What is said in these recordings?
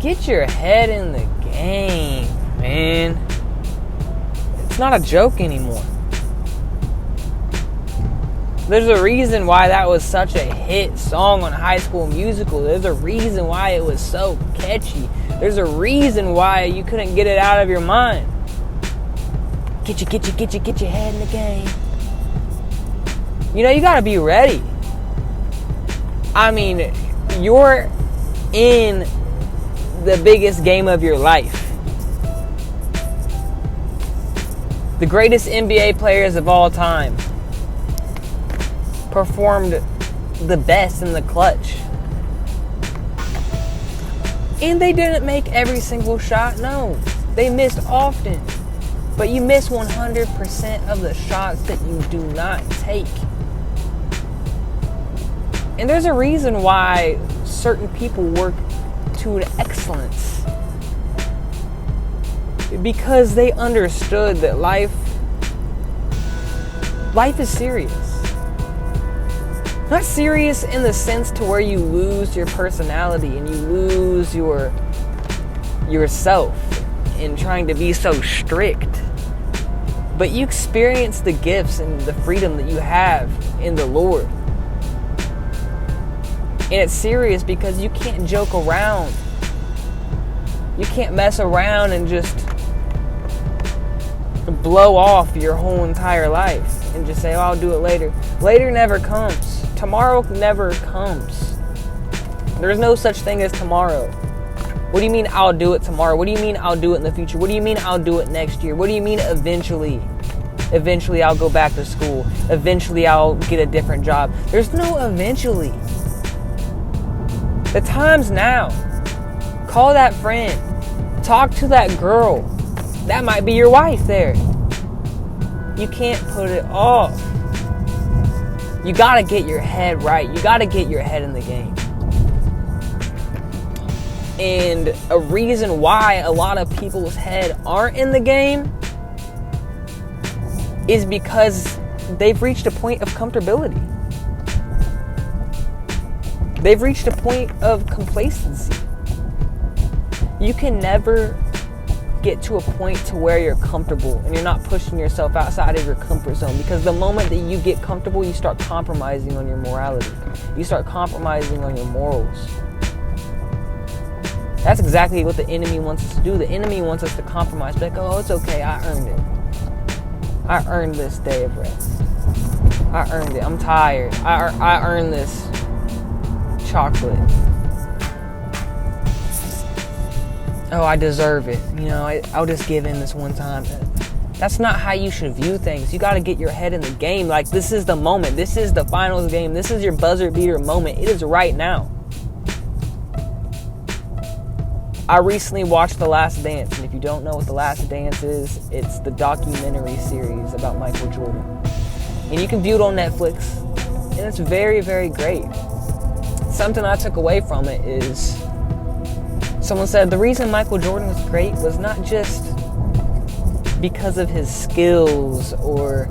Get your head in the game, man. It's not a joke anymore. There's a reason why that was such a hit song on High School Musical. There's a reason why it was so catchy. There's a reason why you couldn't get it out of your mind. Get your head in the game. You know, you gotta be ready. I mean, you're in the biggest game of your life. The greatest NBA players of all time performed the best in the clutch. And they didn't make every single shot, no. They missed often. But you miss 100% of the shots that you do not take. And there's a reason why certain people work to an excellence. Because they understood that life is serious. Not serious in the sense to where you lose your personality and you lose yourself in trying to be so strict. But you experience the gifts and the freedom that you have in the Lord. And it's serious because you can't joke around. You can't mess around and just blow off your whole entire life and just say, oh, I'll do it later. Later never comes. Tomorrow never comes. There's no such thing as tomorrow. What do you mean I'll do it tomorrow? What do you mean I'll do it in the future? What do you mean I'll do it next year? What do you mean eventually? Eventually I'll go back to school. Eventually I'll get a different job. There's no eventually. The time's now. Call that friend. Talk to that girl. That might be your wife there. You can't put it off. You gotta get your head right. You gotta get your head in the game. And a reason why a lot of people's head aren't in the game is because they've reached a point of comfortability. They've reached a point of complacency. You can never get to a point to where you're comfortable and you're not pushing yourself outside of your comfort zone, because the moment that you get comfortable, you start compromising on your morality. You start compromising on your morals. That's exactly what the enemy wants us to do. The enemy wants us to compromise. Like, oh, it's okay. I earned it. I earned this day of rest. I earned it. I'm tired. I earned this chocolate. Oh, I deserve it. You know, I'll just give in this one time. That's not how you should view things. You got to get your head in the game. Like, this is the moment. This is the finals game. This is your buzzer beater moment. It is right now. I recently watched The Last Dance, and if you don't know what The Last Dance is, it's the documentary series about Michael Jordan. And you can view it on Netflix, and it's very, very great. Something I took away from it is, someone said the reason Michael Jordan was great was not just because of his skills or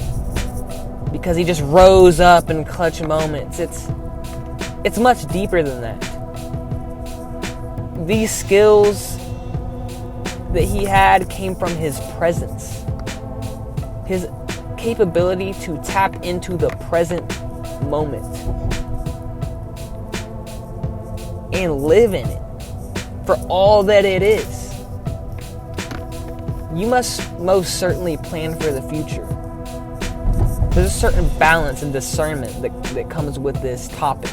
because he just rose up in clutch moments. It's much deeper than that. These skills that he had came from his presence. His capability to tap into the present moment and live in it for all that it is. You must most certainly plan for the future. There's a certain balance and discernment that comes with this topic.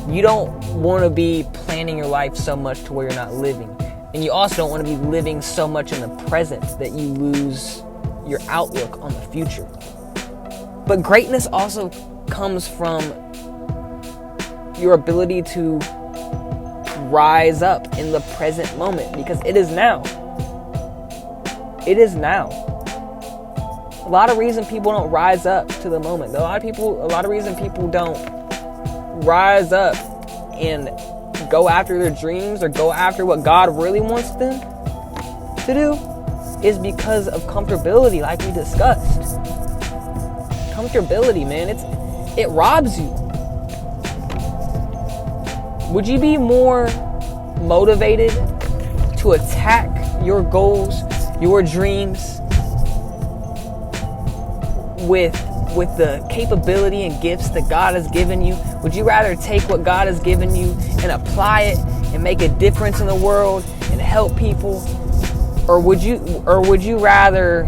You don't want to be planning your life so much to where you're not living. And you also don't want to be living so much in the present that you lose your outlook on the future. But greatness also comes from your ability to rise up in the present moment, because it is now. It is now. A lot of reason people don't rise up to the moment. A lot of reason people don't rise up and go after their dreams or go after what God really wants them to do is because of comfortability, like we discussed. Comfortability, man, it robs you. Would you be more motivated to attack your goals, your dreams with the capability and gifts that God has given you? Would you rather take what God has given you and apply it and make a difference in the world and help people? Or would you rather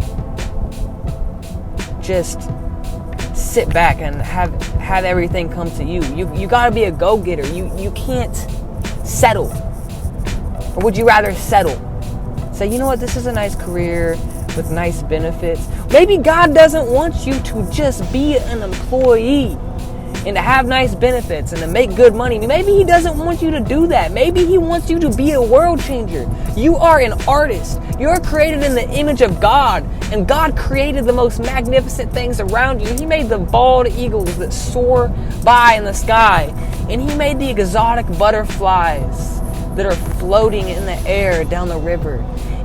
just sit back and have everything come to you? You gotta be a go-getter. You can't settle. Or would you rather settle? Say, you know what, this is a nice career with nice benefits. Maybe God doesn't want you to just be an employee and to have nice benefits and to make good money. Maybe He doesn't want you to do that. Maybe He wants you to be a world changer. You are an artist. You're created in the image of God, and God created the most magnificent things around you. He made the bald eagles that soar by in the sky, and He made the exotic butterflies that are floating in the air down the river,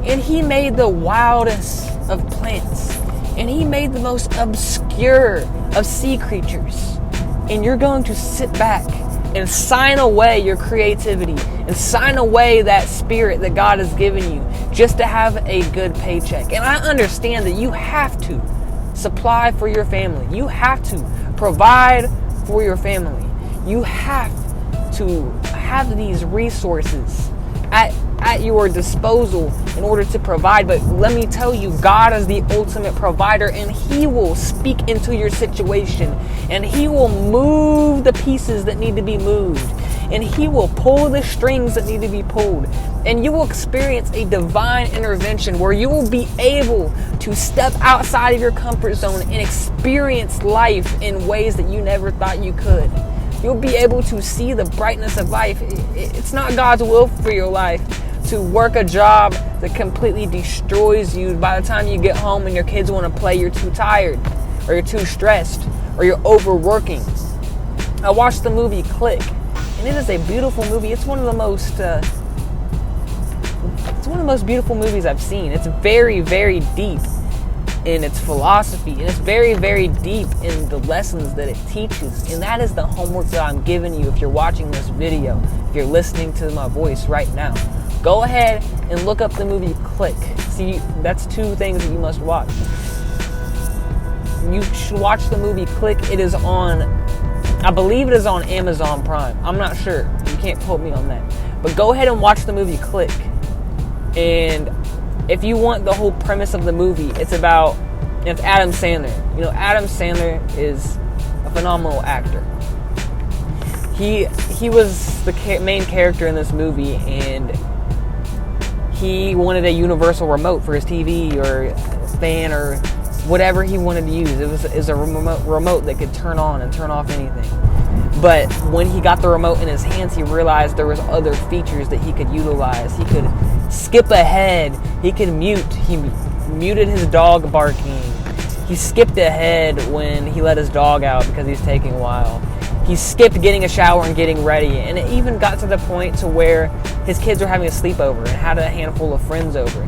and He made the wildest of plants, and He made the most obscure of sea creatures. And you're going to sit back and sign away your creativity and sign away that spirit that God has given you just to have a good paycheck. And I understand that you have to supply for your family. You have to provide for your family. You have to have these resources at your disposal in order to provide. But let me tell you, God is the ultimate provider, and He will speak into your situation, and He will move the pieces that need to be moved, and He will pull the strings that need to be pulled, and you will experience a divine intervention where you will be able to step outside of your comfort zone and experience life in ways that you never thought you could. You'll be able to see the brightness of life. It's not God's will for your life to work a job that completely destroys you. By the time you get home and your kids want to play, you're too tired, or you're too stressed, or you're overworking. I watched the movie Click, and it is a beautiful movie. It's one of the most beautiful movies I've seen. It's very, very deep in its philosophy, and it's very, very deep in the lessons that it teaches. And that is the homework that I'm giving you if you're watching this video, if you're listening to my voice right now. Go ahead and look up the movie Click. See, that's two things that you must watch. You should watch the movie Click. It is on, I believe it is on Amazon Prime. I'm not sure. You can't quote me on that. But go ahead and watch the movie Click. And if you want the whole premise of the movie, it's Adam Sandler. You know, Adam Sandler is a phenomenal actor. He was the main character in this movie, and he wanted a universal remote for his TV or fan or whatever he wanted to use. It was a remote that could turn on and turn off anything. But when he got the remote in his hands, he realized there was other features that he could utilize. He could skip ahead. He could mute. He muted his dog barking. He skipped ahead when he let his dog out because he's taking a while. He skipped getting a shower and getting ready. And it even got to the point to where his kids were having a sleepover and had a handful of friends over.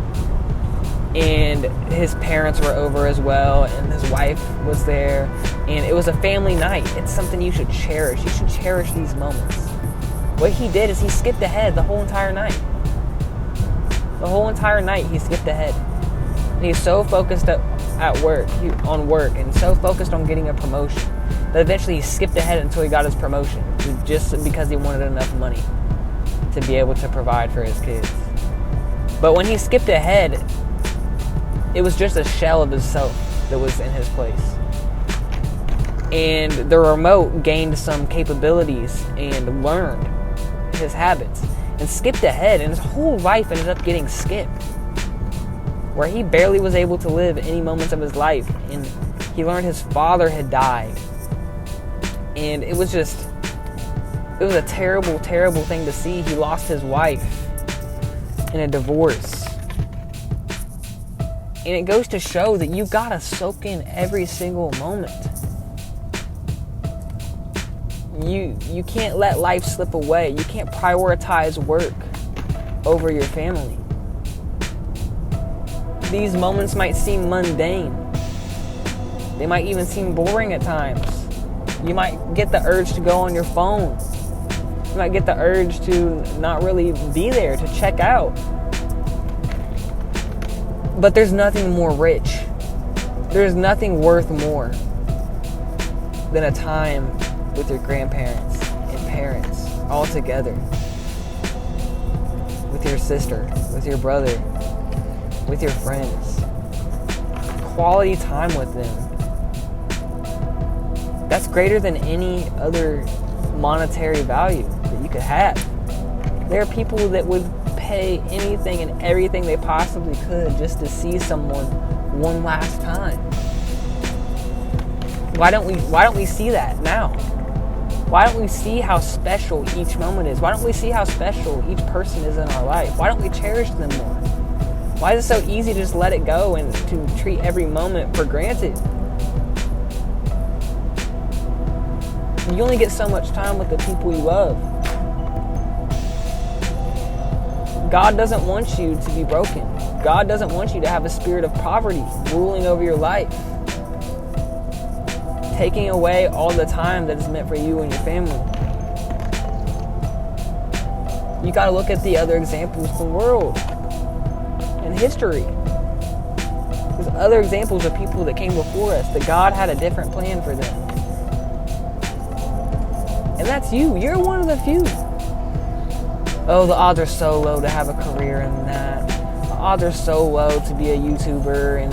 And his parents were over as well, and his wife was there, and it was a family night. It's something you should cherish. You should cherish these moments. What he did is he skipped ahead the whole entire night. The whole entire night he skipped ahead. And he's so focused on work, and so focused on getting a promotion that eventually he skipped ahead until he got his promotion, just because he wanted enough money to be able to provide for his kids. But when he skipped ahead, it was just a shell of himself that was in his place. And the remote gained some capabilities and learned his habits and skipped ahead, and his whole life ended up getting skipped, where he barely was able to live any moments of his life. And he learned his father had died. And it was a terrible, terrible thing to see. He lost his wife in a divorce. And it goes to show that you gotta soak in every single moment. You can't let life slip away. You can't prioritize work over your family. These moments might seem mundane. They might even seem boring at times. You might get the urge to go on your phone You might get the urge to not really be there, to check out. But there's nothing more rich. There's nothing worth more than a time with your grandparents and parents all together. With your sister, with your brother, with your friends. Quality time with them. That's greater than any other monetary value that you could have. There are people that would pay anything and everything they possibly could just to see someone one last time. Why don't we see that now? Why don't we see how special each moment is? Why don't we see how special each person is in our life? Why don't we cherish them more? Why is it so easy to just let it go and to treat every moment for granted? You only get so much time with the people you love. God doesn't want you to be broken. God doesn't want you to have a spirit of poverty ruling over your life, taking away all the time that is meant for you and your family. You got to look at the other examples of the world and history. There's other examples of people that came before us that God had a different plan for them. And that's you. You're one of the few. Oh, the odds are so low to have a career in that. The odds are so low to be a YouTuber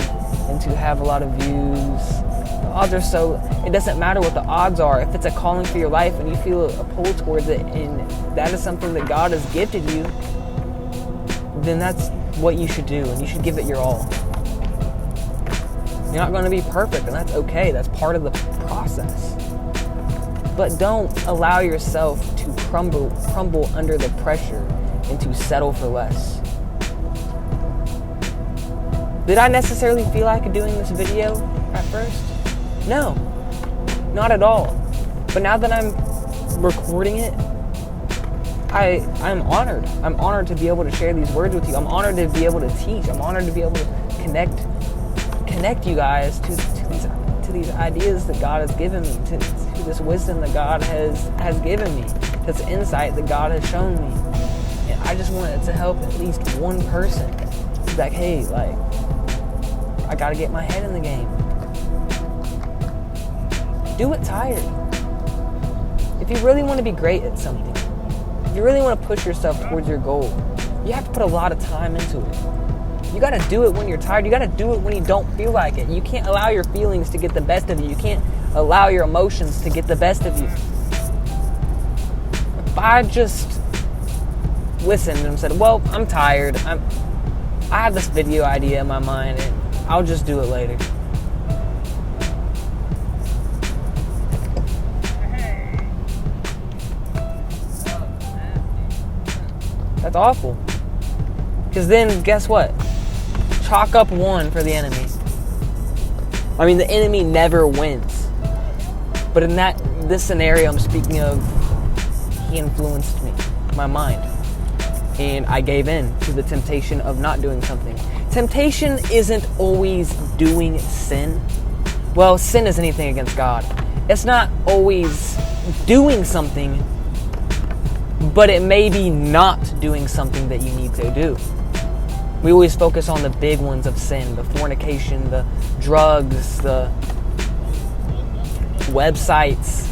and to have a lot of views. The odds are so... It doesn't matter what the odds are. If it's a calling for your life and you feel a pull towards it and that is something that God has gifted you, then that's what you should do, and you should give it your all. You're not going to be perfect, and that's okay. That's part of the process. But don't allow yourself to crumble under the pressure and to settle for less. Did I necessarily feel like doing this video at first? No, not at all. But now that I'm recording it, I'm honored. I'm honored to be able to share these words with you. I'm honored to be able to teach. I'm honored to be able to connect you guys to these ideas that God has given me, to this wisdom that God has given me, to this insight that God has shown me. And I just want it to help at least one person. It's like, hey, like, I gotta get my head in the game. Do it tired. If you really want to be great at something, if you really want to push yourself towards your goal, you have to put a lot of time into it. You got to do it when you're tired. You got to do it when you don't feel like it. You can't allow your feelings to get the best of you. You can't allow your emotions to get the best of you. If I just listened and said, well, I'm tired. I have this video idea in my mind and I'll just do it later. That's awful. Because then, guess what? Chalk up one for the enemy. I mean, the enemy never wins. But in this scenario I'm speaking of, he influenced me, my mind. And I gave in to the temptation of not doing something. Temptation isn't always doing sin. Well, sin is anything against God. It's not always doing something, but it may be not doing something that you need to do. We always focus on the big ones of sin, the fornication, the drugs, the websites.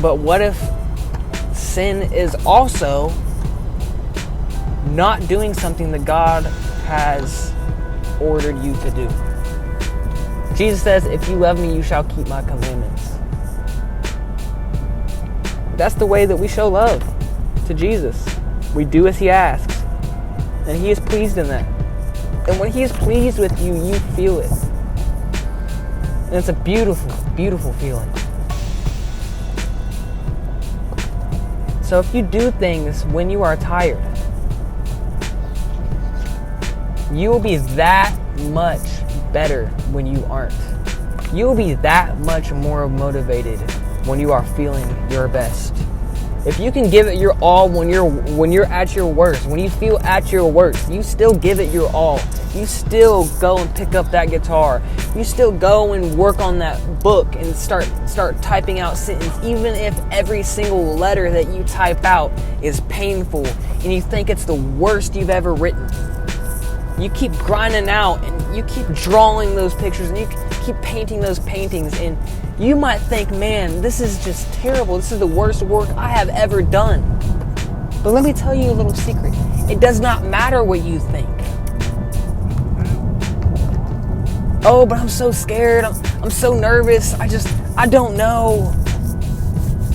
But what if sin is also not doing something that God has ordered you to do? Jesus says, if you love me, you shall keep my commandments. That's the way that we show love to Jesus. We do as he asks. And he is pleased in that. And when he is pleased with you, you feel it. And it's a beautiful, beautiful feeling. So if you do things when you are tired, you will be that much better when you aren't. You will be that much more motivated when you are feeling your best. If you can give it your all when you're at your worst, when you feel at your worst, you still give it your all. You still go and pick up that guitar. You still go and work on that book and start typing out sentence, even if every single letter that you type out is painful and you think it's the worst you've ever written. You keep grinding out and you keep drawing those pictures and you keep painting those paintings, and you might think, man, this is just terrible. This is the worst work I have ever done. But let me tell you a little secret. It does not matter what you think. Oh, but I'm so scared. I'm so nervous. I don't know.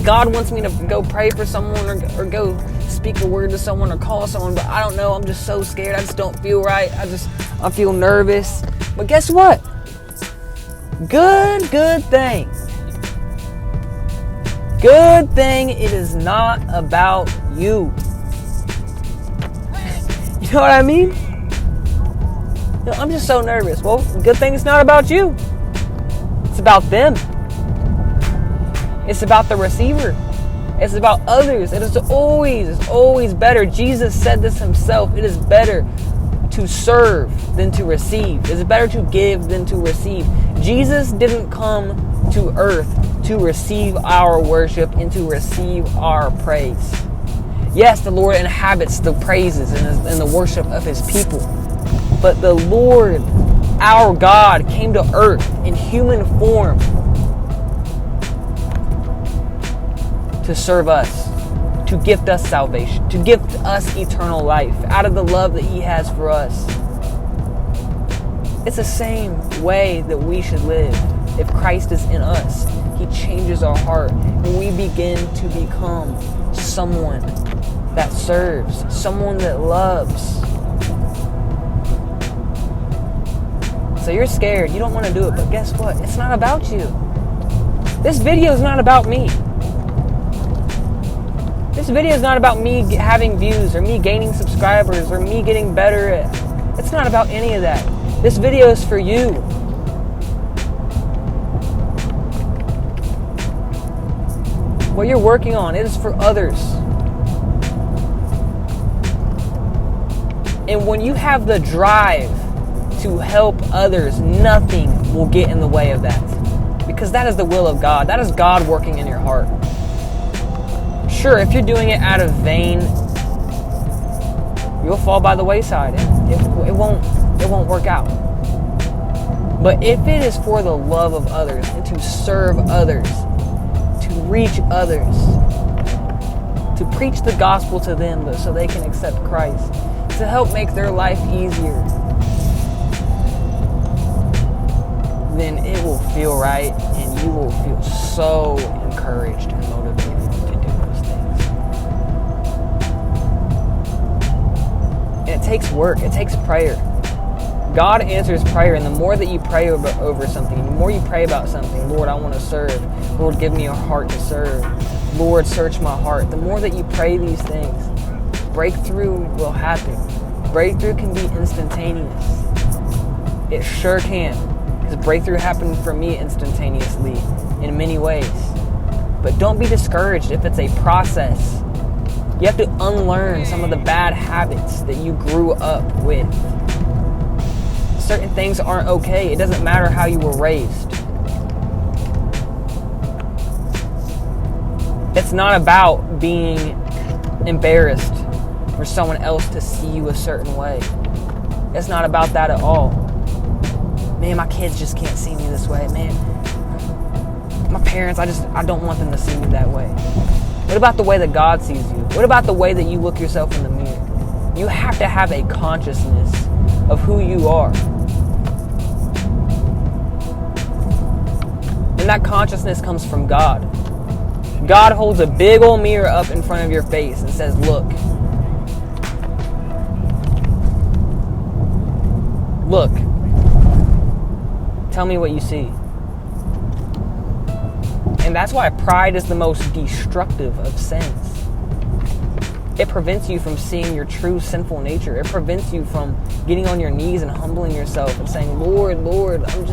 God wants me to go pray for someone or go speak a word to someone or call someone, but I don't know. I'm just so scared. I just don't feel right. I feel nervous. But guess what? Good thing. Good thing it is not about you. You know what I mean? I'm just so nervous. Well, good thing it's not about you. It's about them. It's about the receiver. It's about others. It is always better. Jesus said this himself. It is better to serve than to receive. It is better to give than to receive. Jesus didn't come to earth to receive our worship and to receive our praise. Yes, the Lord inhabits the praises and the worship of his people. But the Lord, our God, came to earth in human form to serve us, to gift us salvation, to gift us eternal life out of the love that he has for us. It's the same way that we should live. If Christ is in us, he changes our heart, and we begin to become someone that serves, someone that loves. So you're scared, you don't want to do it, but guess what? It's not about you. This video is not about me. This video is not about me having views or me gaining subscribers or me getting better at. It's not about any of that. This video is for you. What you're working on, it is for others. And when you have the drive to help others, nothing will get in the way of that. Because that is the will of God. That is God working in your heart. Sure, if you're doing it out of vain, you'll fall by the wayside. It won't work out. But if it is for the love of others and to serve others, to reach others, to preach the gospel to them so they can accept Christ, to help make their life easier, then it will feel right and you will feel so encouraged and motivated to do those things. And it takes work. It takes prayer. God answers prayer, and the more that you pray over something, the more you pray about something, Lord, I want to serve. Lord, give me a heart to serve. Lord, search my heart. The more that you pray these things, breakthrough will happen. Breakthrough can be instantaneous. It sure can. Because breakthrough happened for me instantaneously in many ways. But don't be discouraged if it's a process. You have to unlearn some of the bad habits that you grew up with. Certain things aren't okay. It doesn't matter how you were raised. It's not about being embarrassed for someone else to see you a certain way. It's not about that at all. Man, my kids just can't see me this way. Man, my parents, I don't want them to see me that way. What about the way that God sees you? What about the way that you look yourself in the mirror? You have to have a consciousness of who you are. And that consciousness comes from God. God holds a big old mirror up in front of your face and says, look. Look. Tell me what you see. And that's why pride is the most destructive of sins. It prevents you from seeing your true sinful nature. It prevents you from getting on your knees and humbling yourself and saying, Lord, Lord, I'm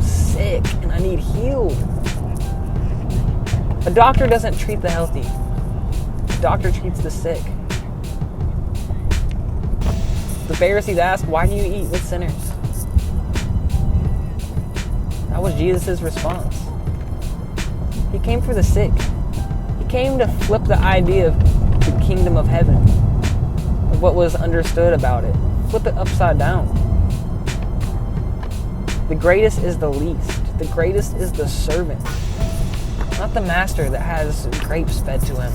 sick and I need healed. A doctor doesn't treat the healthy. doctor treats the sick. The Pharisees asked, why do you eat with sinners? That was Jesus' response. He came for the sick. He came to flip the idea of the kingdom of heaven, of what was understood about it. Flip it upside down. The greatest is the least. The greatest is the servant, not the master that has grapes fed to him,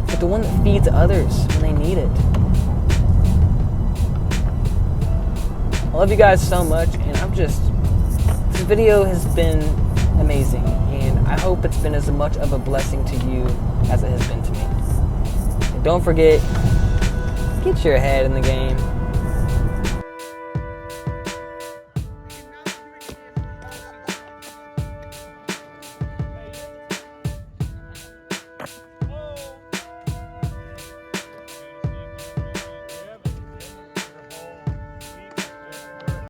but the one that feeds others when they need it. I love you guys so much, and this video has been amazing, and I hope it's been as much of a blessing to you as it has been to me. And don't forget, get your head in the game.